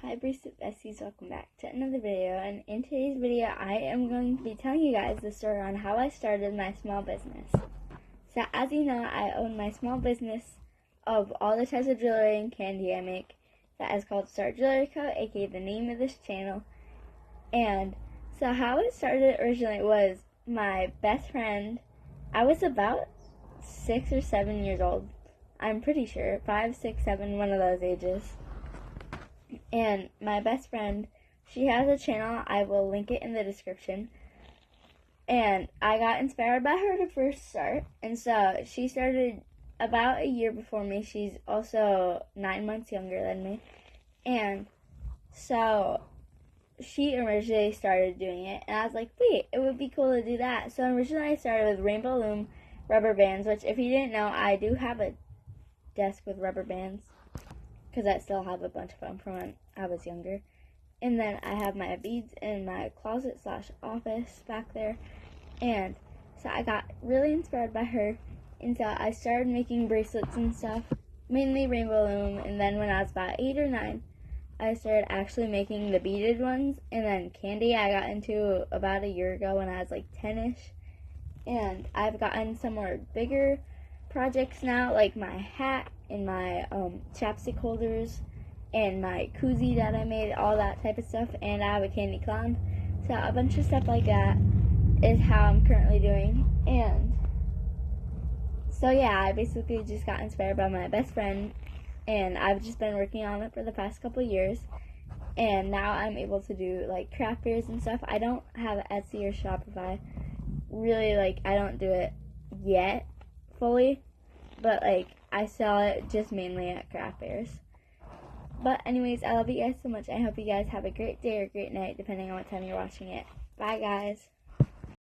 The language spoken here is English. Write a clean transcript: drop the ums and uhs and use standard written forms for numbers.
Hi Bracelet Besties, welcome back to another video, and in today's video I am going to be telling you guys the story on how I started my small business. So as you know, I own my small business of all the types of jewelry and candy I make that is called Star Jewelry Co., aka the name of this channel. And so how it started originally was my best friend. I was about 6 or 7 years old, I'm pretty sure, 5, 6, 7, one of those ages. And my best friend, she has a channel, I will link it in the description, and I got inspired by her to first start, and so she started about a year before me. She's also 9 months younger than me, and so she originally started doing it, and I was like, wait, it would be cool to do that. So originally I started with Rainbow Loom rubber bands, which if you didn't know, I do have a desk with rubber bands, because I still have a bunch of them from when I was younger. And then I have my beads in my closet / office back there. And so I got really inspired by her, and so I started making bracelets and stuff, mainly Rainbow Loom. And then when I was about 8 or 9, I started actually making the beaded ones. And then candy I got into about a year ago when I was like 10ish. And I've gotten some more bigger projects now, like my hat and my chapstick holders and my koozie that I made, all that type of stuff. And I have a candy clown, so a bunch of stuff like that is how I'm currently doing. And so yeah, I basically just got inspired by my best friend, and I've just been working on it for the past couple years, and now I'm able to do like craft fairs and stuff. I don't have Etsy or Shopify, really, like I don't do it yet fully, but like I sell it just mainly at craft fairs. But anyways, I love you guys so much. I hope you guys have a great day or great night, depending on what time you're watching it. Bye guys.